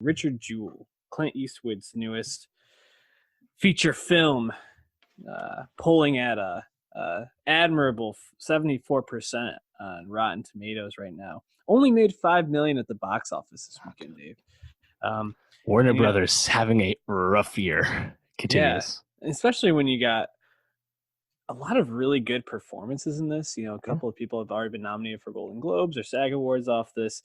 Richard Jewell, Clint Eastwood's newest feature film, polling at a admirable 74% on Rotten Tomatoes right now. Only made $5 million at the box office this weekend, Dave. Warner Brothers having a rough year. Continues. Yeah, especially when you got a lot of really good performances in this. A couple of people have already been nominated for Golden Globes or SAG Awards off this.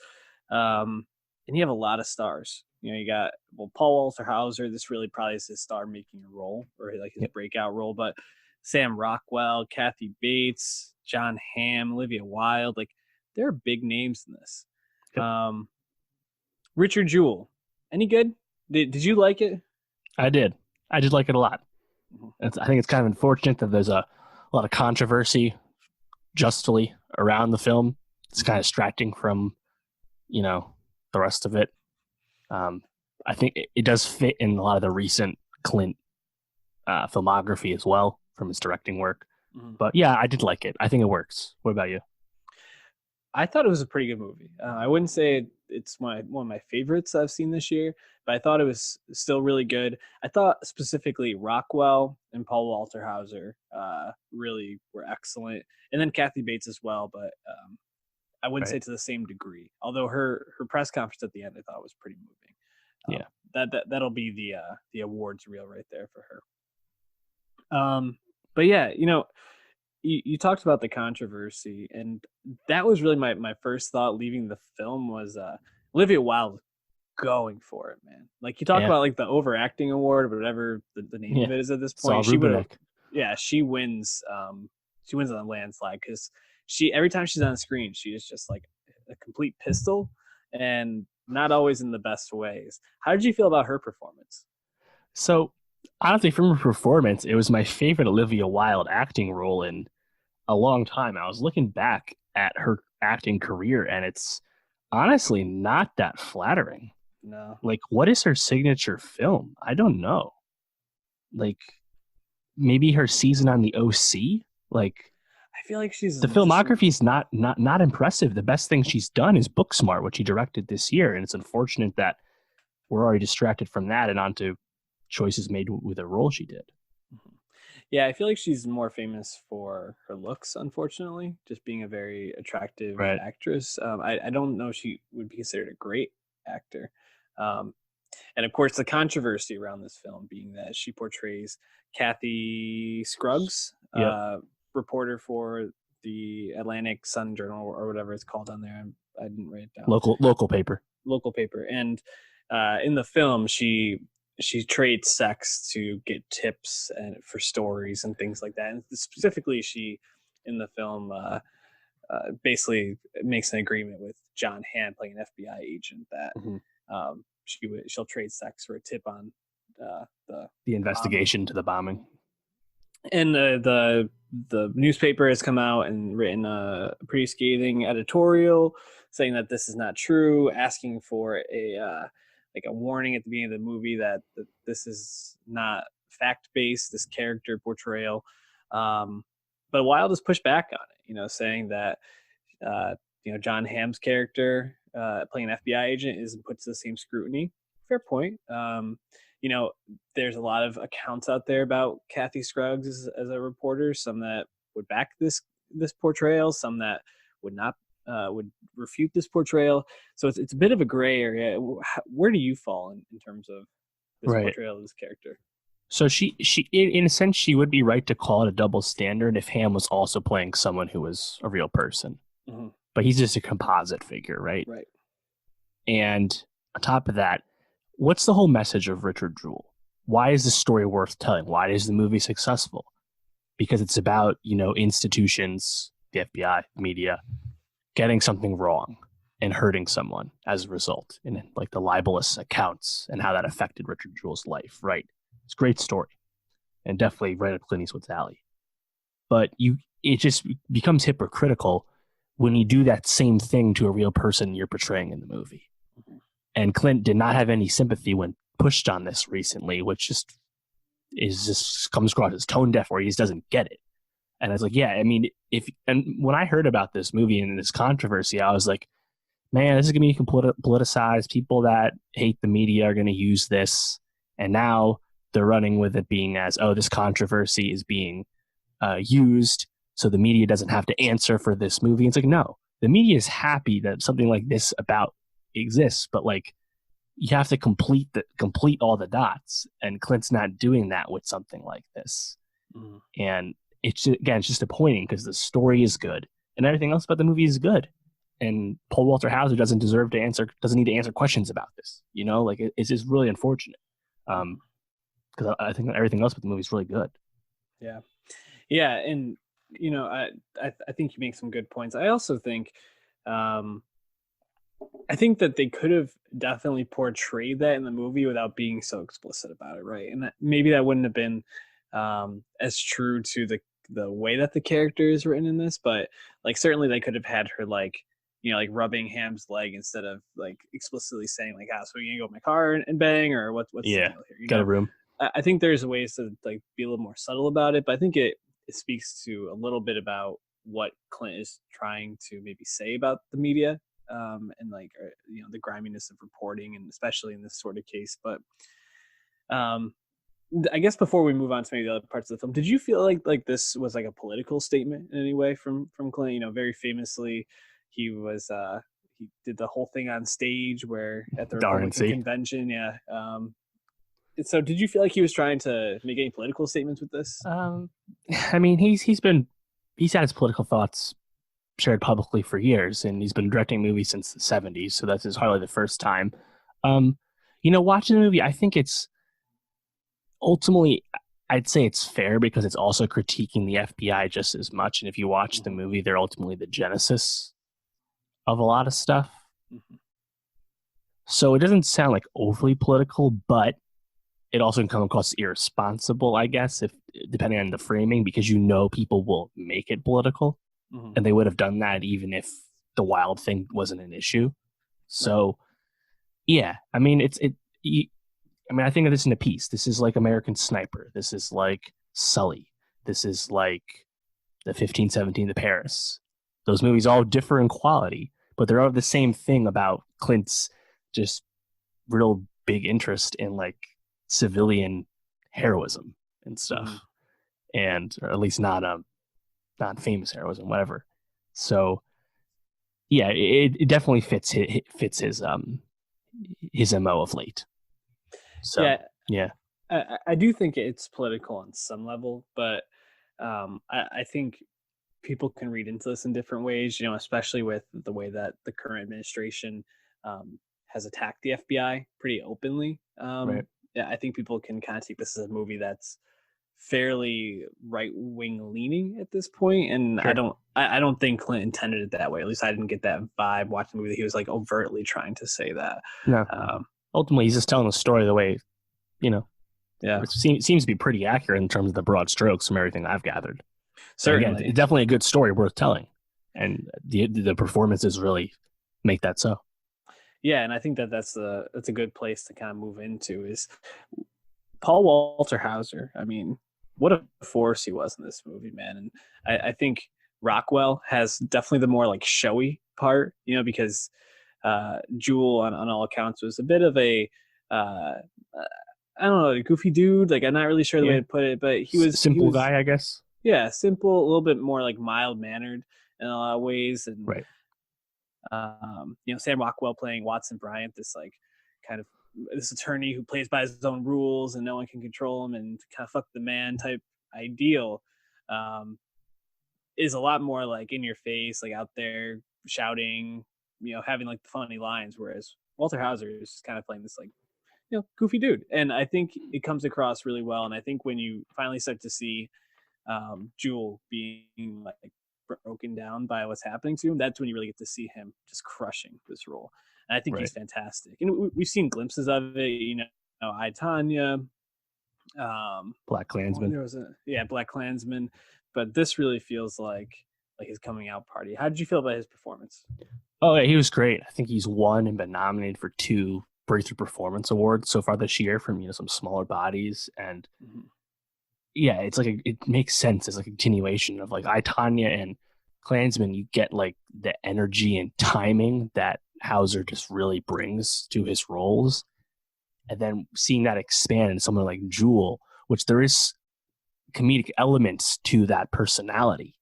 And you have a lot of stars. You got, Paul Walter Hauser. This really probably is his star-making role, or like his breakout role. But Sam Rockwell, Kathy Bates, John Hamm, Olivia Wilde, like there are big names in this. Richard Jewell, any good? Did you like it? I did. I did like it a lot. I think it's kind of unfortunate that there's a lot of controversy, justly, around the film. It's kind of distracting from, the rest of it. I think it does fit in a lot of the recent Clint filmography as well from his directing work. But yeah, I did like it. I think it works. What about you? I thought it was a pretty good movie. I wouldn't say it's one of my favorites I've seen this year, but I thought it was still really good. I thought specifically Rockwell and Paul Walter Hauser really were excellent, and then Kathy Bates as well. But I wouldn't say to the same degree. Although her press conference at the end I thought was pretty moving. That'll be the awards reel right there for her. But yeah, you talked about the controversy, and that was really my first thought leaving the film was Olivia Wilde going for it, man. Like you talk about like the overacting award or whatever the name of it is at this point. She wins. She wins on a landslide because every time she's on screen, she is just like a complete pistol, and not always in the best ways. How did you feel about her performance? So honestly, from her performance, it was my favorite Olivia Wilde acting role in a long time. I was looking back at her acting career, and it's honestly not that flattering. No. Like, what is her signature film? I don't know. Like, maybe her season on the OC? Like, I feel like she's... The filmography is not impressive. The best thing she's done is Booksmart, which she directed this year, and it's unfortunate that we're already distracted from that and onto choices made with a role she did. Yeah, I feel like she's more famous for her looks, unfortunately, just being a very attractive actress. I don't know if she would be considered a great actor. And of course, the controversy around this film being that she portrays Kathy Scruggs, reporter for the Atlantic Sun Journal or whatever it's called on there. I didn't write it down. Local paper. And in the film, she trades sex to get tips and for stories and things like that. And specifically, she in the film basically makes an agreement with John Hamm, playing an FBI agent, that she'll trade sex for a tip on the investigation to the bombing. And the newspaper has come out and written a pretty scathing editorial saying that this is not true, asking for a warning at the beginning of the movie that this is not fact-based, this character portrayal. But Wilde has pushed back on it, saying that, John Hamm's character playing an FBI agent isn't put to the same scrutiny. Fair point. There's a lot of accounts out there about Kathy Scruggs as a reporter, some that would back this portrayal, some that would not, would refute this portrayal. So it's a bit of a gray area. Where do you fall in terms of this portrayal of this character? So she in a sense, she would be right to call it a double standard if Hamm was also playing someone who was a real person. Mm-hmm. But he's just a composite figure, right? Right. And on top of that, what's the whole message of Richard Jewell? Why is this story worth telling? Why is the movie successful? Because it's about, institutions, the FBI, media, getting something wrong and hurting someone as a result, in like the libelous accounts and how that affected Richard Jewell's life, right? It's a great story and definitely right up Clint Eastwood's alley. But it just becomes hypocritical when you do that same thing to a real person you're portraying in the movie. And Clint did not have any sympathy when pushed on this recently, which just comes across as tone deaf, or he just doesn't get it. And I was like, yeah, I mean, when I heard about this movie and this controversy, I was like, man, this is going to be politicized. People that hate the media are going to use this. And now they're running with it being as, oh, this controversy is being used so the media doesn't have to answer for this movie. It's like, no, the media is happy that something like this about exists, but like you have to complete all the dots, and Clint's not doing that with something like this. Mm. And it's just disappointing because the story is good and everything else about the movie is good. And Paul Walter Hauser doesn't need to answer questions about this. Like it's just really unfortunate. Because I think that everything else about the movie is really good. Yeah. Yeah. And, I think you make some good points. I also think, I think that they could have definitely portrayed that in the movie without being so explicit about it, right? And maybe that wouldn't have been as true to the way that the character is written in this, but like certainly they could have had her like like rubbing Ham's leg instead of like explicitly saying like, so we gonna go in my car and bang, or what's the deal here? Got a room. I think there's ways to like be a little more subtle about it, but I think it speaks to a little bit about what Clint is trying to maybe say about the media, and like the griminess of reporting, and especially in this sort of case. But I guess before we move on to maybe the other parts of the film, did you feel like this was like a political statement in any way from Clint? Very famously, he was he did the whole thing on stage where at the Republican convention. Yeah. So did you feel like he was trying to make any political statements with this? I mean, he's had his political thoughts shared publicly for years, and he's been directing movies since the 70s, so that's hardly the first time. Watching the movie, I think it's ultimately, I'd say it's fair because it's also critiquing the FBI just as much. And if you watch the movie, they're ultimately the genesis of a lot of stuff. Mm-hmm. So it doesn't sound like overly political, but it also can come across irresponsible, I guess, if depending on the framing, because people will make it political, and they would have done that even if the wild thing wasn't an issue. So, yeah, I mean, I think of this in a piece. This is like American Sniper. This is like Sully. This is like the 1517 to Paris. Those movies all differ in quality, but they're all the same thing about Clint's just real big interest in like civilian heroism and stuff, and or at least not famous heroism, whatever. So yeah, it definitely fits his MO of late. So yeah. I do think it's political on some level, but I think people can read into this in different ways, especially with the way that the current administration has attacked the FBI pretty openly. Right. Yeah, I think people can kind of take this as a movie that's fairly right-wing leaning at this point, and sure. I don't think Clint intended it that way. At least I didn't get that vibe watching the movie that he was like overtly trying to say that. No. Ultimately, he's just telling the story the way, yeah, it seems to be pretty accurate in terms of the broad strokes from everything I've gathered. Certainly, again, it's definitely a good story worth telling, and the performances really make that so. Yeah, and I think that's a good place to kind of move into is Paul Walter Hauser. I mean, what a force he was in this movie, man. And I think Rockwell has definitely the more like showy part, because Jewell on all accounts was a bit of a I don't know, a goofy dude. Like I'm not really sure the way to put it, but he was simple guy, I guess. Yeah, simple, a little bit more like mild mannered in a lot of ways, and right. Sam Rockwell playing Watson Bryant, this like kind of this attorney who plays by his own rules and no one can control him and kind of fuck the man type ideal, is a lot more like in your face, like out there shouting, having like the funny lines, whereas Walter Hauser is kind of playing this like goofy dude, and I think it comes across really well. And I think when you finally start to see Jewell being like broken down by what's happening to him, that's when you really get to see him just crushing this role. And I think he's fantastic. And we've seen glimpses of it, I, Tonya, Black Klansman. There was Black Klansman. But this really feels like his coming out party. How did you feel about his performance? Oh, yeah, he was great. I think he's won and been nominated for 2 Breakthrough Performance Awards so far this year from some smaller bodies. And yeah, it's like it makes sense as like a continuation of like I, Tonya and Klansman. You get like the energy and timing that Hauser just really brings to his roles, and then seeing that expand in someone like Jewell, which there is comedic elements to that personality,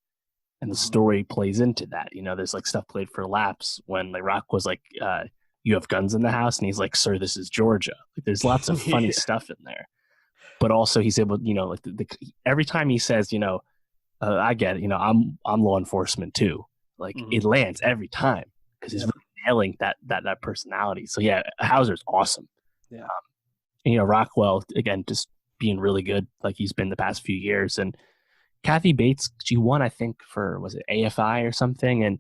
and the story plays into that. There's like stuff played for laughs when like Rock was like, "You have guns in the house," and he's like, "Sir, this is Georgia." Like, there's lots of funny stuff in there, but also he's able, like every time he says, I get it, I'm law enforcement too. Like it lands every time because he's really nailing that personality. So yeah, Hauser's awesome. Yeah. Rockwell again, just being really good, like he's been the past few years. And Kathy Bates, she won, I think, for was it AFI or something, and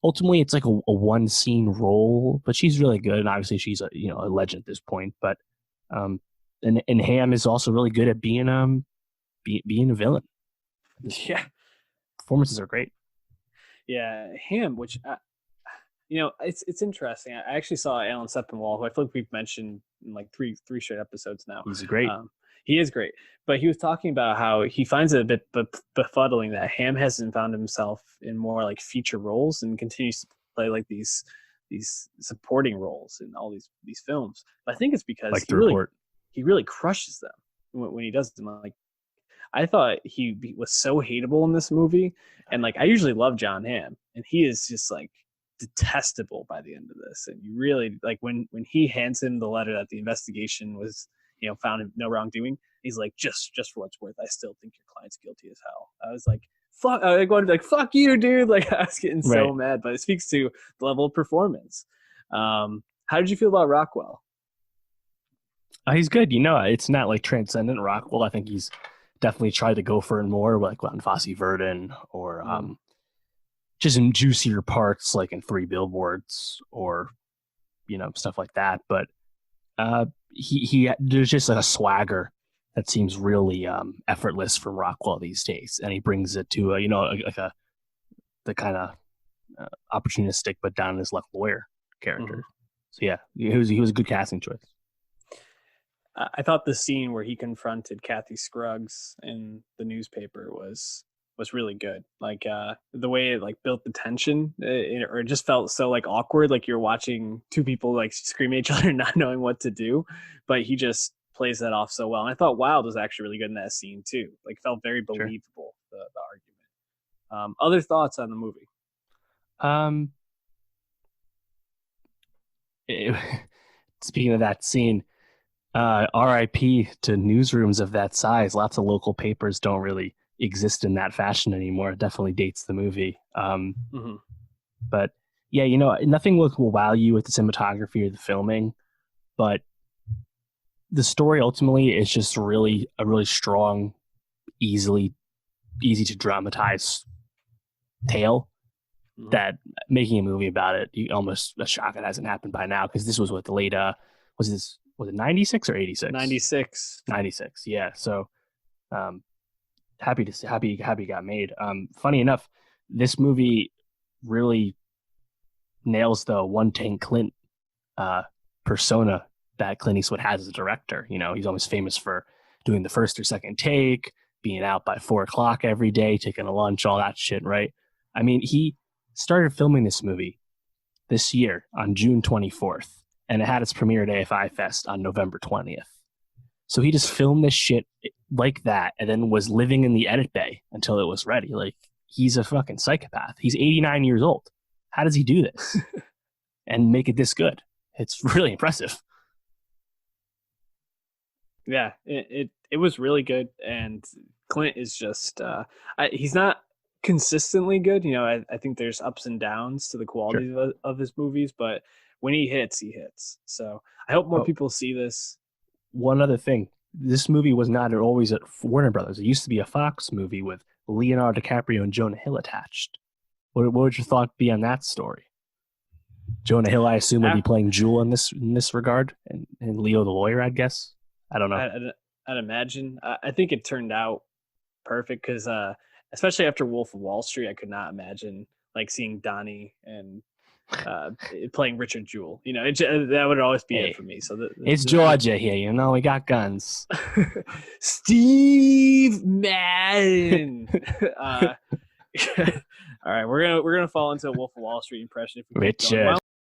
ultimately it's like a one scene role, but she's really good, and obviously she's a legend at this point. But and Ham is also really good at being being a villain. Yeah, performances are great. Yeah, Ham, which it's interesting. I actually saw Alan Sepinwall, who I feel like we've mentioned in like three straight episodes now. He's great. He is great, but he was talking about how he finds it a bit befuddling that Ham hasn't found himself in more like feature roles and continues to play like these supporting roles in all these films. But I think it's because like he really crushes them when he does them. Like, I thought he was so hateable in this movie, and like I usually love John Hamm, and he is just like detestable by the end of this. And you really like when he hands him the letter that the investigation was, found him no wrongdoing. He's like, just for what it's worth, I still think your client's guilty as hell. I was like, fuck. I was going to be like, fuck you, dude. Like I was getting so mad, but it speaks to the level of performance. How did you feel about Rockwell? He's good. It's not like transcendent Rockwell. I think he's definitely tried to go for it more, like on Fosse Verdon, or just in juicier parts, like in Three Billboards, or stuff like that. But he there's just a swagger that seems really effortless from Rockwell these days, and he brings it to the kind of opportunistic but down on his luck lawyer character. So yeah, he was a good casting choice. I thought the scene where he confronted Kathy Scruggs in the newspaper was really good. Like the way it like built the tension, or it just felt so like awkward. Like you're watching two people like scream at each other, not knowing what to do. But he just plays that off so well. And I thought Wilde was actually really good in that scene too. Like felt very believable, the argument. Other thoughts on the movie? Speaking of that scene, RIP to newsrooms of that size. Lots of local papers don't really exist in that fashion anymore. It definitely dates the movie. But yeah, nothing will wow you with the cinematography or the filming, but the story ultimately is just a really strong, easy to dramatize tale that making a movie about it, you almost a shock it hasn't happened by now, because this was what the late was it 96 or 86? 96. Yeah. So happy it got made. Funny enough, this movie really nails the one tank Clint persona that Clint Eastwood has as a director. He's almost famous for doing the first or second take, being out by 4:00 every day, taking a lunch, all that shit, right? I mean, he started filming this movie this year on June 24th, and it had its premiere at AFI Fest on November 20th. So he just filmed this shit like that, and then was living in the edit bay until it was ready. Like, he's a fucking psychopath. He's 89 years old. How does he do this and make it this good? It's really impressive. Yeah, it was really good, and Clint is just he's not consistently good. I think there's ups and downs to the quality of his movies, but when he hits, he hits. So I hope more people see this. One other thing, this movie was not always at Warner Brothers. It used to be a Fox movie with Leonardo DiCaprio and Jonah Hill attached. What would your thought be on that story? Jonah Hill, I assume, would be playing Jewell in this regard, and Leo the lawyer, I guess. I don't know. I'd imagine. I think it turned out perfect because, especially after Wolf of Wall Street, I could not imagine like seeing Donnie and playing Richard Jewell. That would always be it for me. So it's Georgia here. We got guns. Steve Madden. All right, we're gonna fall into a Wolf of Wall Street impression if we Richard.